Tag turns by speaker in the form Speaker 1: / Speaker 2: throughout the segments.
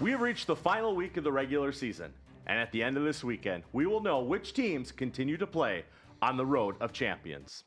Speaker 1: We have reached the final week of the regular season, and at the end of this weekend, we will know which teams continue to play on the road of champions.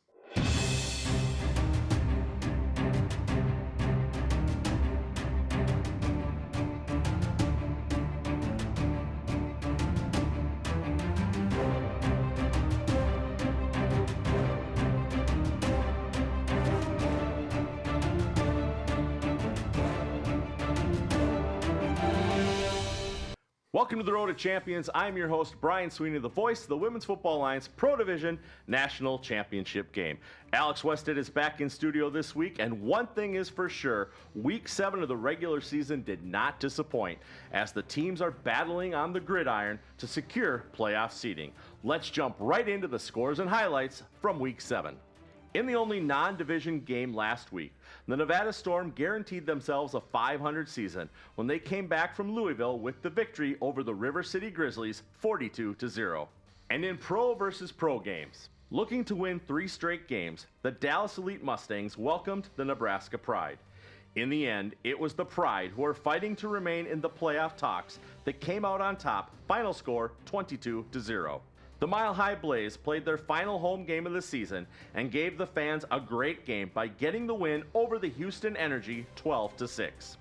Speaker 1: Welcome to the Road to Champions. I'm your host, Brian Sweeney, the voice of the Women's Football Alliance Pro Division National Championship game. Alex Wested is back in studio this week, and one thing is for sure, Week 7 of the regular season did not disappoint, as the teams are battling on the gridiron to secure playoff seeding. Let's jump right into the scores and highlights from Week 7. In the only non-division game last week, the Nevada Storm guaranteed themselves a 500 season when they came back from Louisville with the victory over the River City Grizzlies 42-0. And in pro versus pro games, looking to win 3 straight games, the Dallas Elite Mustangs welcomed the Nebraska Pride. In the end, it was the Pride who are fighting to remain in the playoff talks that came out on top, final score 22-0. The Mile High Blaze played their final home game of the season and gave the fans a great game by getting the win over the Houston Energy 12-6.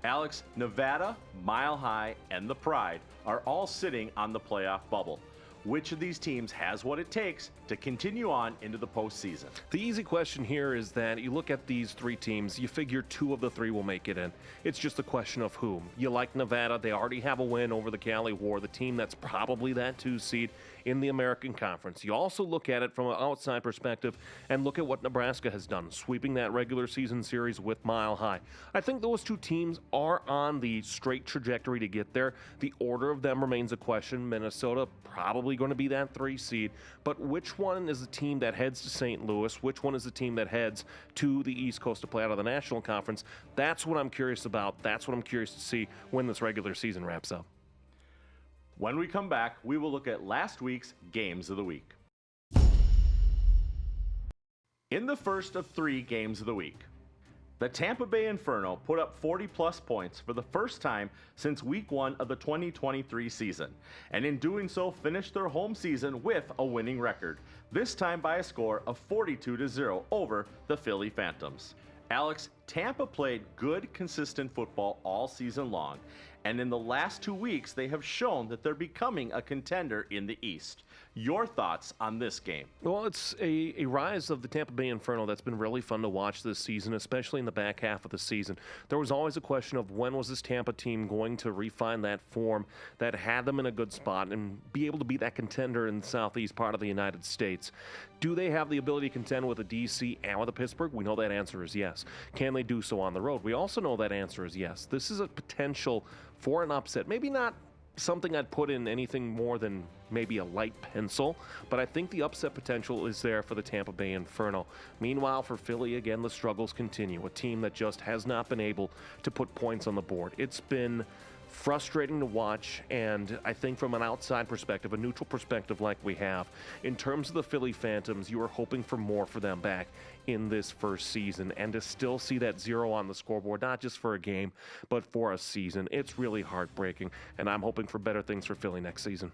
Speaker 1: Alex, Nevada, Mile High, and the Pride are all sitting on the playoff bubble. Which of these teams has what it takes to continue on into the postseason?
Speaker 2: The easy question here is that you look at these 3 teams, you figure 2 of the 3 will make it in. It's just a question of whom. You like Nevada, they already have a win over the Cali War, the team that's probably that 2 seed in the American Conference. You also look at it from an outside perspective and look at what Nebraska has done, sweeping that regular season series with Mile High. I think those 2 teams are on the straight trajectory to get there. The order of them remains a question. Minnesota probably going to be that 3 seed, but which one is the team that heads to St. Louis? Which one is the team that heads to the East Coast to play out of the National Conference? That's what I'm curious about. That's what I'm curious to see when this regular season wraps up.
Speaker 1: When we come back, we will look at last week's Games of the Week. In the first of 3 Games of the Week, the Tampa Bay Inferno put up 40-plus points for the first time since Week 1 of the 2023 season, and in doing so finished their home season with a winning record, this time by a score of 42-0 over the Philly Phantoms. Alex, Tampa played good, consistent football all season long, and in the last 2 weeks they have shown that they're becoming a contender in the East. Your thoughts on this game?
Speaker 2: Well, it's a rise of the Tampa Bay Inferno that's been really fun to watch this season, especially in the back half of the season. There was always a question of when was this Tampa team going to refine that form that had them in a good spot and be able to be that contender in the southeast part of the United States. Do they have the ability to contend with a DC and with a Pittsburgh? We know that answer is yes. Can they do so on the road? We also know that answer is yes. This is a potential for an upset. Maybe not something I'd put in anything more than maybe a light pencil, but I think the upset potential is there for the Tampa Bay Inferno. Meanwhile, for Philly, again, the struggles continue. A team that just has not been able to put points on the board. It's been frustrating to watch, and I think from an outside perspective, a neutral perspective like we have, in terms of the Philly Phantoms, you are hoping for more for them back in this first season, and to still see that 0 on the scoreboard, not just for a game, but for a season, it's really heartbreaking, and I'm hoping for better things for Philly next season.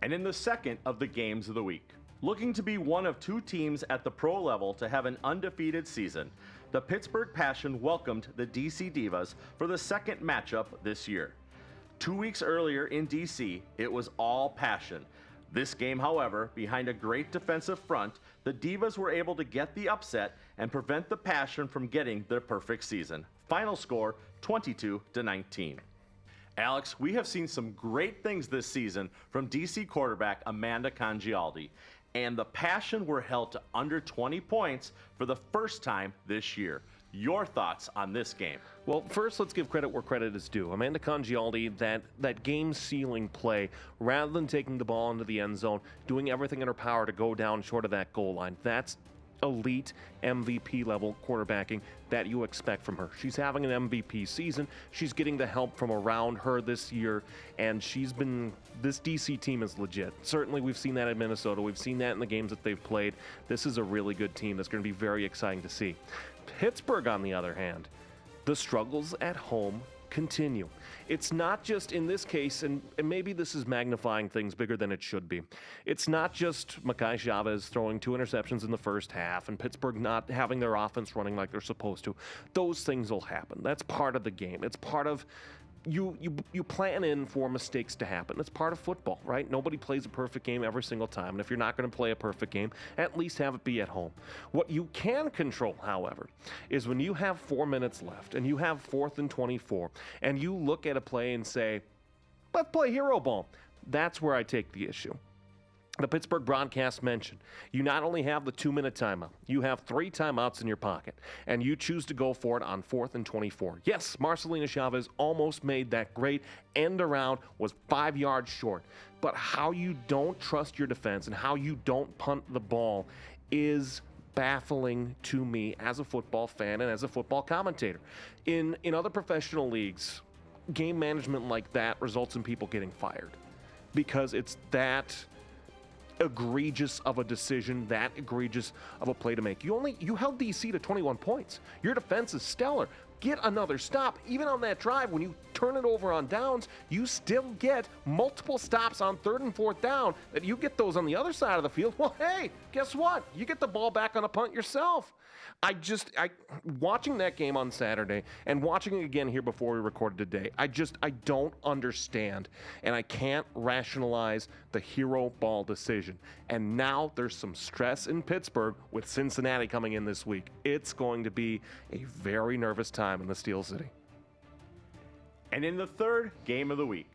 Speaker 1: And in the second of the Games of the Week, looking to be one of 2 teams at the pro level to have an undefeated season, the Pittsburgh Passion welcomed the DC Divas for the second matchup this year. 2 weeks earlier in DC, it was all passion. This game, however, behind a great defensive front, the Divas were able to get the upset and prevent the Passion from getting their perfect season. Final score, 22-19. Alex, we have seen some great things this season from DC quarterback Amanda Congialdi, and the Passion were held to under 20 points for the first time this year. Your thoughts on this game?
Speaker 2: Well, first, let's give credit where credit is due. Amanda Congialdi, that game-sealing play, rather than taking the ball into the end zone, doing everything in her power to go down short of that goal line. That's elite MVP level quarterbacking that you expect from her. She's having an MVP season. She's getting the help from around her this year, and this DC team is legit. Certainly we've seen that in Minnesota. We've seen that in the games that they've played. This is a really good team that's going to be very exciting to see. Pittsburgh, on the other hand, the struggles at home continue. It's not just in this case, and maybe this is magnifying things bigger than it should be. It's not just Makai Chavez throwing 2 interceptions in the first half and Pittsburgh not having their offense running like they're supposed to. Those things will happen. That's part of the game. It's part of you plan in for mistakes to happen. It's part of football, right? Nobody plays a perfect game every single time. And if you're not going to play a perfect game, at least have it be at home. What you can control, however, is when you have 4 minutes left and you have 4th and 24 and you look at a play and say, let's play hero ball. That's where I take the issue. The Pittsburgh broadcast mentioned, you not only have the 2-minute timeout, you have 3 timeouts in your pocket, and you choose to go for it on 4th and 24. Yes, Marcelino Chavez almost made that great end around, was 5 yards short. But how you don't trust your defense and how you don't punt the ball is baffling to me as a football fan and as a football commentator. In other professional leagues, game management like that results in people getting fired because it's that egregious of a decision, that egregious of a play to make. You held DC to 21 points. Your defense is stellar. Get another stop. Even on that drive, when you turn it over on downs, you still get multiple stops on 3rd and 4th down. That you get those on the other side of the field. Well, hey, guess what? You get the ball back on a punt yourself. Watching that game on Saturday and watching it again here before we recorded today, I don't understand, and I can't rationalize the hero ball decision. And now there's some stress in Pittsburgh with Cincinnati coming in this week. It's going to be a very nervous time in the Steel City.
Speaker 1: And in the 3rd game of the week,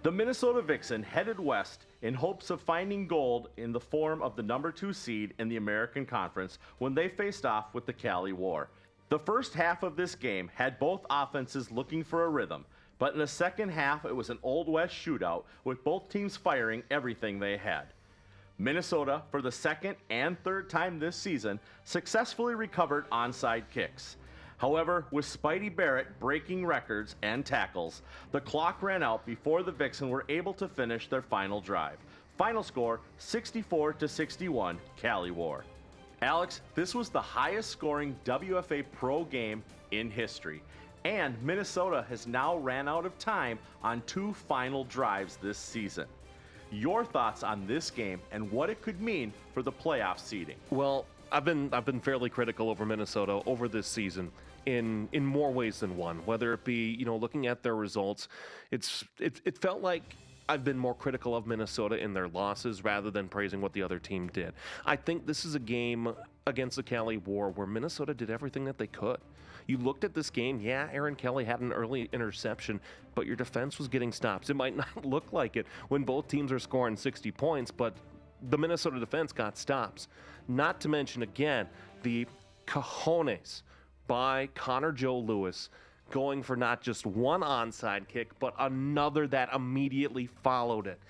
Speaker 1: the Minnesota Vixen headed west in hopes of finding gold in the form of the number 2 seed in the American Conference when they faced off with the Cali War. The first half of this game had both offenses looking for a rhythm, but in the second half it was an Old West shootout with both teams firing everything they had. Minnesota, for the 2nd and 3rd time this season, successfully recovered onside kicks. However, with Spidey Barrett breaking records and tackles, the clock ran out before the Vixen were able to finish their final drive. Final score, 64-61, Cali War. Alex, this was the highest scoring WFA Pro game in history, and Minnesota has now ran out of time on 2 final drives this season. Your thoughts on this game and what it could mean for the playoff seeding?
Speaker 2: Well, I've been fairly critical over Minnesota over this season in more ways than one. Whether it be looking at their results, it felt like I've been more critical of Minnesota in their losses rather than praising what the other team did. I think this is a game against the Cali War where Minnesota did everything that they could. You looked at this game, yeah, Aaron Kelly had an early interception, but your defense was getting stops. It might not look like it when both teams are scoring 60 points, but the Minnesota defense got stops. Not to mention, again, the cojones by Connor Joe Lewis going for not just one onside kick, but another that immediately followed it.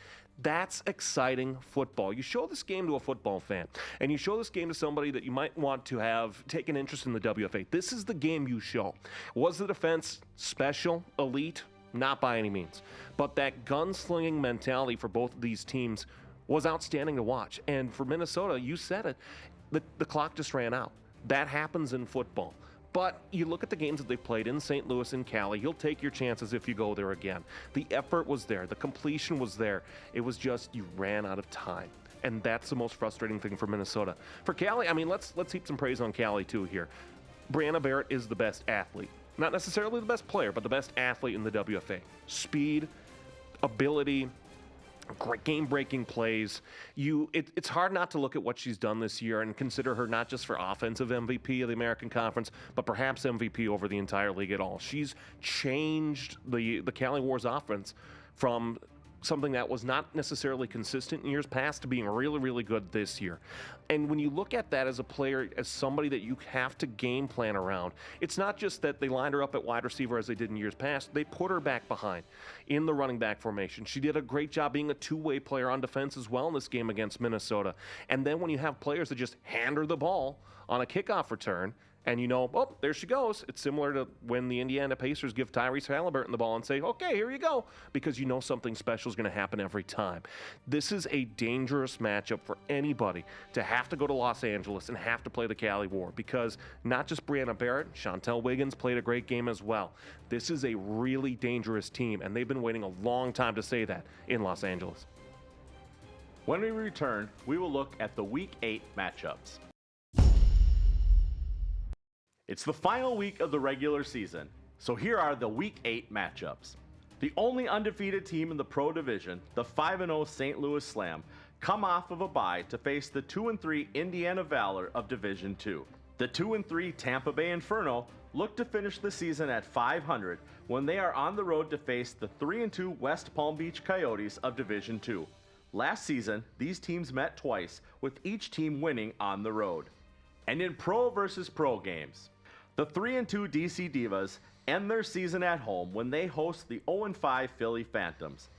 Speaker 2: That's exciting football. You show this game to a football fan, and you show this game to somebody that you might want to have take an interest in the WFA. This is the game you show. Was the defense special, elite? Not by any means. But that gunslinging mentality for both of these teams was outstanding to watch. And for Minnesota, you said it, the clock just ran out. That happens in football. But you look at the games that they've played in St. Louis and Cali, you'll take your chances if you go there again. The effort was there. The completion was there. It was just you ran out of time. And that's the most frustrating thing for Minnesota. For Cali, let's heap some praise on Cali too here. Brianna Barrett is the best athlete. Not necessarily the best player, but the best athlete in the WFA. Speed, ability, great game-breaking plays. It's hard not to look at what she's done this year and consider her not just for offensive MVP of the American Conference, but perhaps MVP over the entire league at all. She's changed the Cali War's offense from something that was not necessarily consistent in years past to being really, really good this year. And when you look at that as a player, as somebody that you have to game plan around, it's not just that they lined her up at wide receiver as they did in years past. They put her back behind in the running back formation. She did a great job being a two-way player on defense as well in this game against Minnesota. And then when you have players that just hand her the ball on a kickoff return And oh, there she goes. It's similar to when the Indiana Pacers give Tyrese Halliburton the ball and say, okay, here you go, because something special is going to happen every time. This is a dangerous matchup for anybody to have to go to Los Angeles and have to play the Cali War, because not just Brianna Barrett, Chantel Wiggins played a great game as well. This is a really dangerous team, and they've been waiting a long time to say that in Los Angeles.
Speaker 1: When we return, we will look at the Week 8 matchups. It's the final week of the regular season, so here are the Week 8 matchups. The only undefeated team in the Pro Division, the 5-0 St. Louis Slam, come off of a bye to face the 2-3 Indiana Valor of Division 2. The 2-3 Tampa Bay Inferno look to finish the season at 500 when they are on the road to face the 3-2 West Palm Beach Coyotes of Division 2. Last season, these teams met twice, with each team winning on the road. And in Pro versus Pro games, the 3-2 DC Divas end their season at home when they host the 0-5 Philly Phantoms.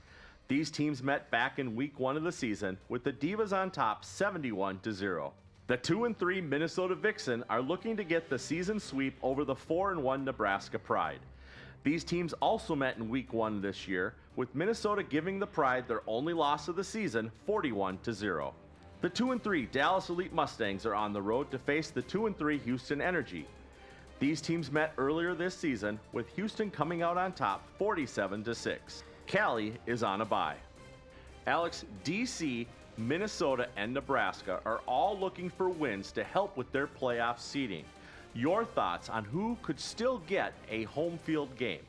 Speaker 1: These teams met back in Week 1 of the season, with the Divas on top 71-0. The 2-3 Minnesota Vixen are looking to get the season sweep over the 4-1 Nebraska Pride. These teams also met in Week 1 this year, with Minnesota giving the Pride their only loss of the season, 41-0. The 2-3 Dallas Elite Mustangs are on the road to face the 2-3 Houston Energy. These teams met earlier this season, with Houston coming out on top 47-6. Cali is on a bye. Alex, DC, Minnesota, and Nebraska are all looking for wins to help with their playoff seeding. Your thoughts on who could still get a home field game?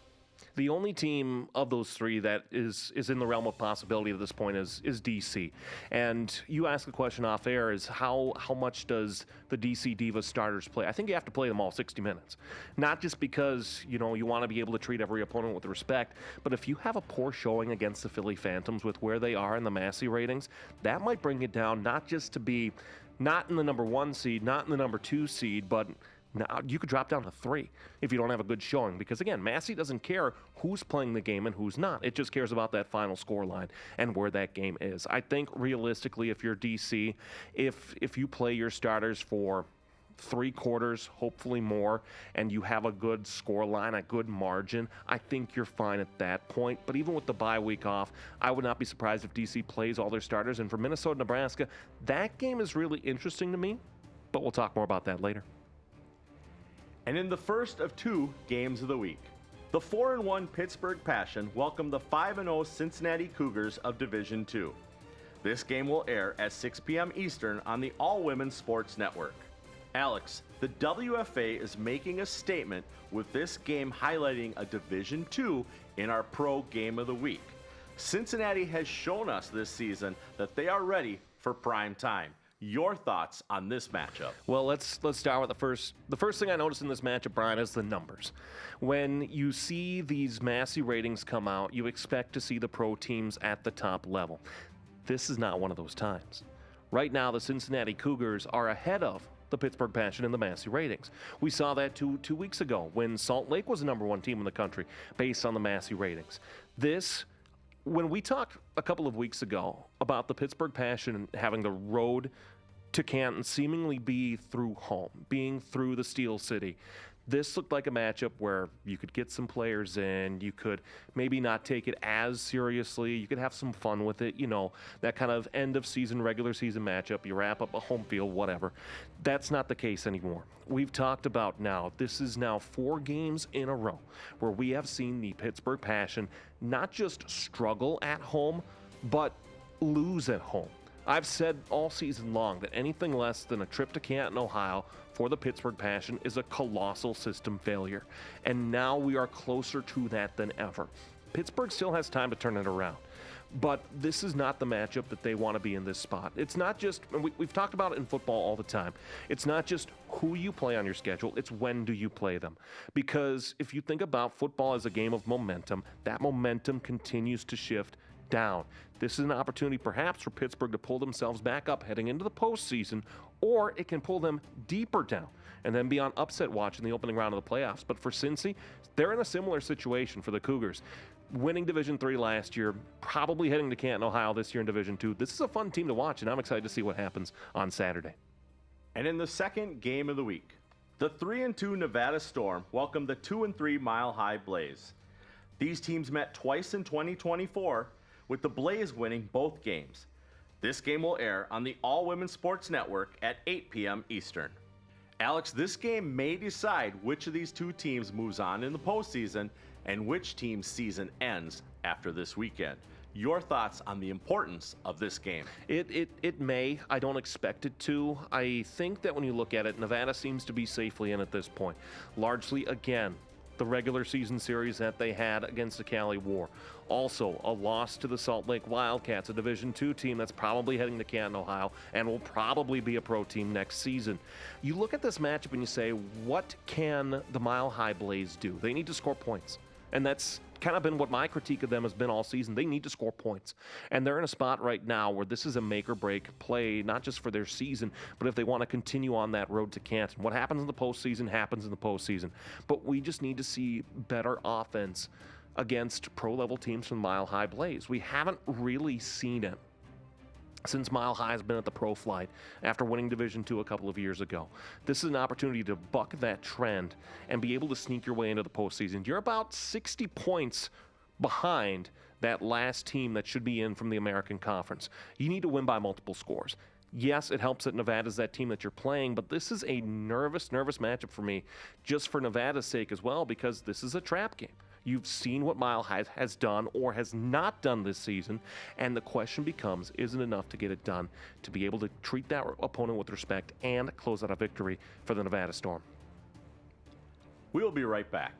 Speaker 2: The only team of those three that is in the realm of possibility at this point is DC. And you ask a question off air, is how much does the DC Divas starters play? I think you have to play them all 60 minutes. Not just because, you want to be able to treat every opponent with respect, but if you have a poor showing against the Philly Phantoms with where they are in the Massey ratings, that might bring it down not just to be not in the number 1 seed, not in the number 2 seed, but now you could drop down to 3 if you don't have a good showing, because again, Massey doesn't care who's playing the game and who's not. It just cares about that final score line and where that game is. I think realistically, if you're DC, if you play your starters for 3 quarters, hopefully more, and you have a good score line, a good margin, I think you're fine at that point. But even with the bye week off, I would not be surprised if DC plays all their starters. And for Minnesota, Nebraska, that game is really interesting to me, but we'll talk more about that later.
Speaker 1: And in the first of 2 games of the week, the 4-1 Pittsburgh Passion welcome the 5-0 Cincinnati Cougars of Division 2. This game will air at 6 p.m. Eastern on the All-Women's Sports Network. Alex, the WFA is making a statement with this game highlighting a Division 2 in our Pro Game of the Week. Cincinnati has shown us this season that they are ready for prime time. Your thoughts on this matchup?
Speaker 2: Well, let's start with the first thing I noticed in this matchup, Brian, is the numbers. When you see these Massey ratings come out, you expect to see the pro teams at the top level. This is not one of those times. Right now, the Cincinnati Cougars are ahead of the Pittsburgh Passion in the Massey ratings. We saw that two weeks ago when Salt Lake was the number 1 team in the country based on the Massey ratings. When we talked a couple of weeks ago about the Pittsburgh Passion having the road to Canton seemingly be through home, being through the Steel City, this looked like a matchup where you could get some players in, you could maybe not take it as seriously, you could have some fun with it, that kind of end of season, regular season matchup, you wrap up a home field, whatever. That's not the case anymore. We've talked about now, this is now 4 games in a row where we have seen the Pittsburgh Passion not just struggle at home, but lose at home. I've said all season long that anything less than a trip to Canton, Ohio for the Pittsburgh Passion is a colossal system failure. And now we are closer to that than ever. Pittsburgh still has time to turn it around. But this is not the matchup that they want to be in this spot. It's not just, and we've talked about it in football all the time, it's not just who you play on your schedule, it's when do you play them. Because if you think about football as a game of momentum, that momentum continues to shift down. This is an opportunity perhaps for Pittsburgh to pull themselves back up heading into the postseason, or it can pull them deeper down and then be on upset watch in the opening round of the playoffs. But for Cincy, they're in a similar situation for the Cougars. Winning Division 3 last year, probably heading to Canton, Ohio this year in Division 2. This is a fun team to watch, and I'm excited to see what happens on Saturday.
Speaker 1: And in the second game of the week, The 3-2 Nevada Storm welcomed the 2-3 Mile High Blaze. These teams met twice in 2024, with the Blaze winning both games. This game will air on the All Women's Sports Network at 8 p.m. Eastern. Alex, this game may decide which of these two teams moves on in the postseason and which team's season ends after this weekend. Your thoughts on the importance of this game?
Speaker 2: It may. I don't expect it to. I think that when you look at it, Nevada seems to be safely in at this point. Largely, again, the regular season series that they had against the Cali War. Also, a loss to the Salt Lake Wildcats, a Division II team that's probably heading to Canton, Ohio, and will probably be a pro team next season. You look at this matchup and you say, what can the Mile High Blaze do? They need to score points. And that's kind of been what my critique of them has been all season. They need to score points. And they're in a spot right now where this is a make or break play, not just for their season, but if they want to continue on that road to Canton. What happens in the postseason happens in the postseason. But we just need to see better offense against pro-level teams from Mile High Blaze. We haven't really seen it since Mile High has been at the pro flight after winning Division II a couple of years ago. This is an opportunity to buck that trend and be able to sneak your way into the postseason. You're about 60 points behind that last team that should be in from the American Conference. You need to win by multiple scores. Yes, it helps that Nevada's that team that you're playing, but this is a nervous matchup for me, just for Nevada's sake as well, because this is a trap game. You've seen what Mile High has done or has not done this season, and the question becomes, is it enough to get it done to be able to treat that opponent with respect and close out a victory for the Nevada Storm?
Speaker 1: We'll be right back.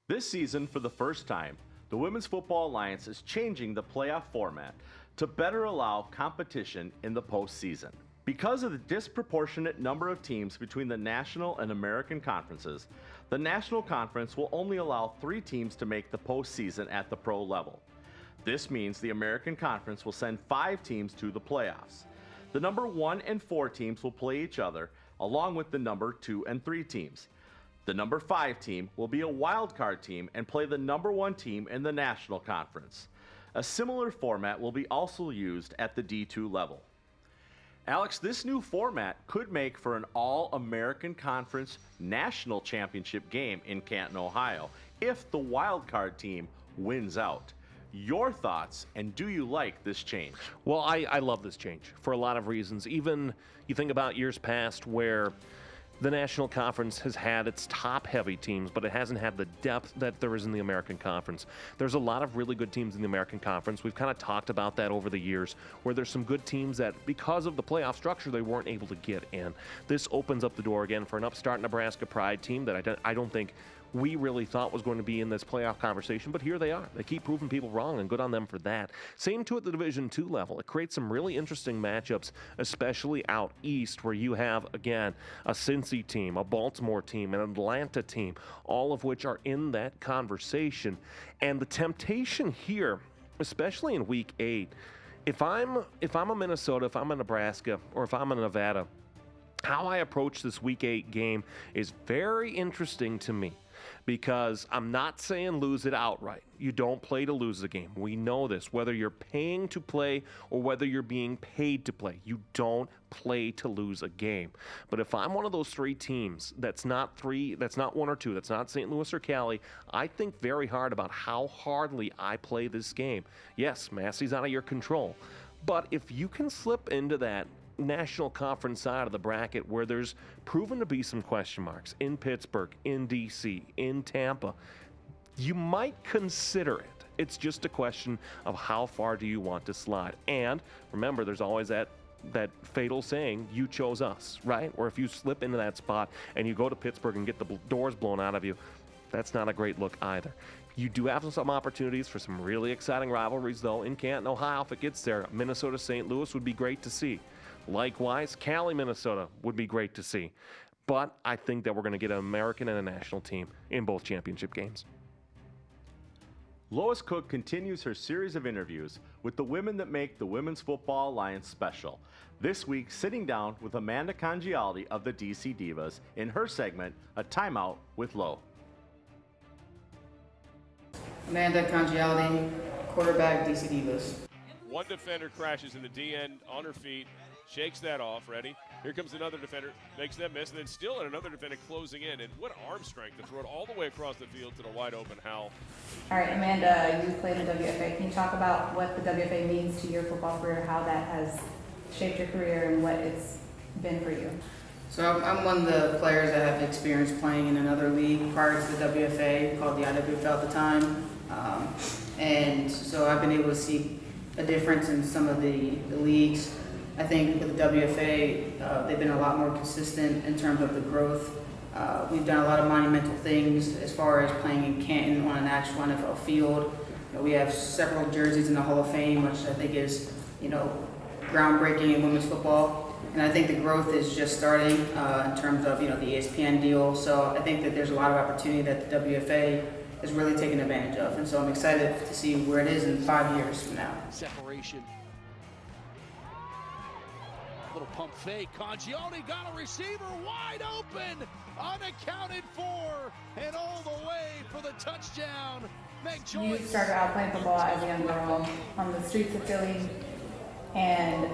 Speaker 1: This season, for the first time, the Women's Football Alliance is changing the playoff format to better allow competition in the postseason. Because of the disproportionate number of teams between the National and American Conferences, the National Conference will only allow 3 teams to make the postseason at the pro level. This means the American Conference will send 5 teams to the playoffs. The number 1 and 4 teams will play each other, along with the number 2 and 3 teams. The number 5 team will be a wild card team and play the number 1 team in the National Conference. A similar format will be also used at the D2 level. Alex, this new format could make for an All-American Conference National Championship game in Canton, Ohio, if the wild card team wins out. Your thoughts, and do you like this change?
Speaker 2: Well, I love this change for a lot of reasons. Even you think about years past where the National Conference has had its top-heavy teams, but it hasn't had the depth that there is in the American Conference. There's a lot of really good teams in the American Conference. We've kind of talked about that over the years, where there's some good teams that, because of the playoff structure, they weren't able to get in. This opens up the door again for an upstart Nebraska Pride team that I don't think we really thought was going to be in this playoff conversation, but here they are. They keep proving people wrong, and good on them for that. Same too at the Division II level. It creates some really interesting matchups, especially out east, where you have, again, a Cincy team, a Baltimore team, an Atlanta team, all of which are in that conversation. And the temptation here, especially in Week 8, if I'm a Minnesota, if I'm a Nebraska, or if I'm a Nevada, how I approach this Week 8 game is very interesting to me, because I'm not saying lose it outright. You don't play to lose the game. We know this. Whether you're paying to play or whether you're being paid to play, you don't play to lose a game. But if I'm one of those 3 teams that's not 1 or 2, that's not St. Louis or Cali, I think very hard about how hardly I play this game. Yes, Massey's out of your control. But if you can slip into that National Conference side of the bracket where there's proven to be some question marks in Pittsburgh, in DC, in Tampa, you might consider it. It's just a question of how far do you want to slide. And remember, there's always that fatal saying, you chose us, right? Or if you slip into that spot and you go to Pittsburgh and get the doors blown out of you, that's not a great look either. You do have some opportunities for some really exciting rivalries, though, in Canton, Ohio, if it gets there. Minnesota-St. Louis would be great to see. Likewise, Cali, Minnesota would be great to see. But I think that we're going to get an American and a national team in both championship games.
Speaker 1: Lois Cook continues her series of interviews with the women that make the Women's Football Alliance special. This week, sitting down with Amanda Congialdi of the DC Divas in her segment, A Timeout with Lo.
Speaker 3: Amanda Congialdi, quarterback, DC Divas.
Speaker 4: One defender crashes in the D end on her feet, shakes that off, ready, Here comes another defender, makes them miss, and then still another defender closing in. And what arm strength to throw it all the way across the field to the wide open Howell.
Speaker 5: All right, Amanda, you played in WFA. Can you talk about what the WFA means to your football career, how that has shaped your career, and what it's been for you?
Speaker 3: So I'm one of the players that have experience playing in another league prior to the WFA, called the IWFL at the time. And so I've been able to see a difference in some of the leagues. I think with the WFA, they've been a lot more consistent in terms of the growth. We've done a lot of monumental things as far as playing in Canton on an actual NFL field. We have several jerseys in the Hall of Fame, which I think is, groundbreaking in women's football. And I think the growth is just starting in terms of, the ESPN deal. So I think that there's a lot of opportunity that the WFA is really taking advantage of. And so I'm excited to see where it is in 5 years from now.
Speaker 6: Separation. Little pump fake. Kongi got a receiver wide open, unaccounted for, and all the way for the touchdown.
Speaker 5: You started out playing football as a young girl on the streets of Philly and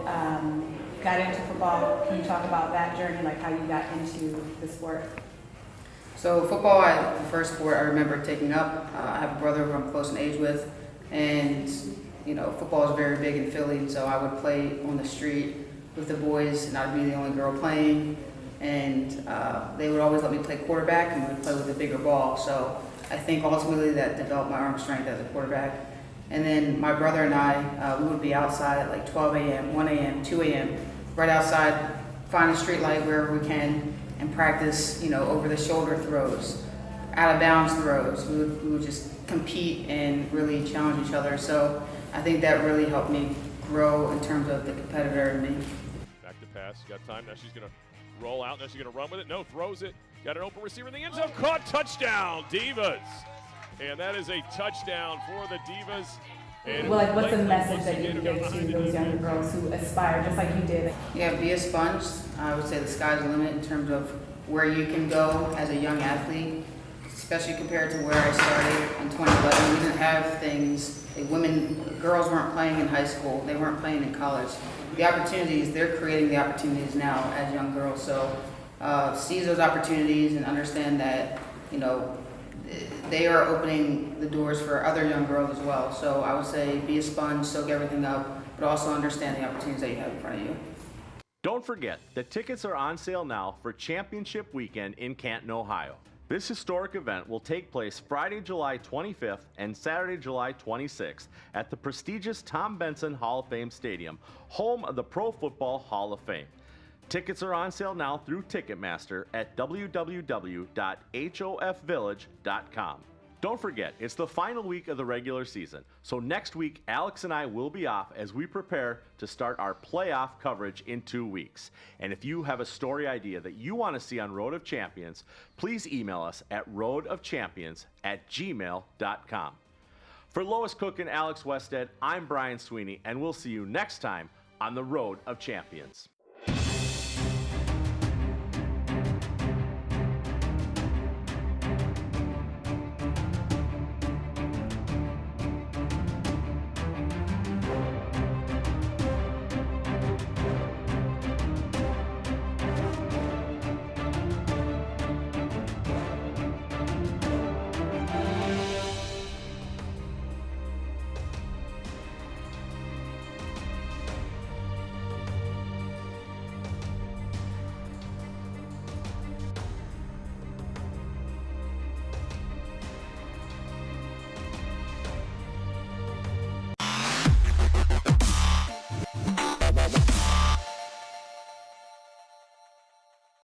Speaker 5: got into football. Can you talk about that journey, like how you got into the sport?
Speaker 3: So football, the first sport I remember taking up. I have a brother who I'm close in age with, and football is very big in Philly, and so I would play on the street with the boys, and I'd be the only girl playing, and they would always let me play quarterback, and we would play with a bigger ball. So I think ultimately that developed my arm strength as a quarterback. And then my brother and I, we would be outside at like 12 a.m., 1 a.m., 2 a.m., right outside, find a street light wherever we can, and practice, over the shoulder throws, out of bounds throws. We would just compete and really challenge each other. So I think that really helped me grow in terms of the competitor in me.
Speaker 4: Back to pass, got time. Now she's going to roll out. Now she's going to run with it. No, throws it. Got an open receiver in the end zone. Caught, touchdown, Divas. And that is a touchdown for the Divas. And
Speaker 5: what's the message that you give to those younger girls who aspire, just like you did?
Speaker 3: Yeah, be a sponge. I would say the sky's the limit in terms of where you can go as a young athlete, especially compared to where I started in 2011. We didn't have things, girls weren't playing in high school, they weren't playing in college. The opportunities, they're creating the opportunities now as young girls. So seize those opportunities and understand that, they are opening the doors for other young girls as well. So I would say be a sponge, soak everything up, but also understand the opportunities that you have in front of you.
Speaker 1: Don't forget that tickets are on sale now for Championship Weekend in Canton, Ohio. This historic event will take place Friday, July 25th and Saturday, July 26th at the prestigious Tom Benson Hall of Fame Stadium, home of the Pro Football Hall of Fame. Tickets are on sale now through Ticketmaster at www.hofvillage.com. Don't forget, it's the final week of the regular season, so next week Alex and I will be off as we prepare to start our playoff coverage in 2 weeks. And if you have a story idea that you want to see on Road of Champions, please email us at roadofchampions@gmail.com. For Lois Cook and Alex Westhead, I'm Brian Sweeney, and we'll see you next time on the Road of Champions.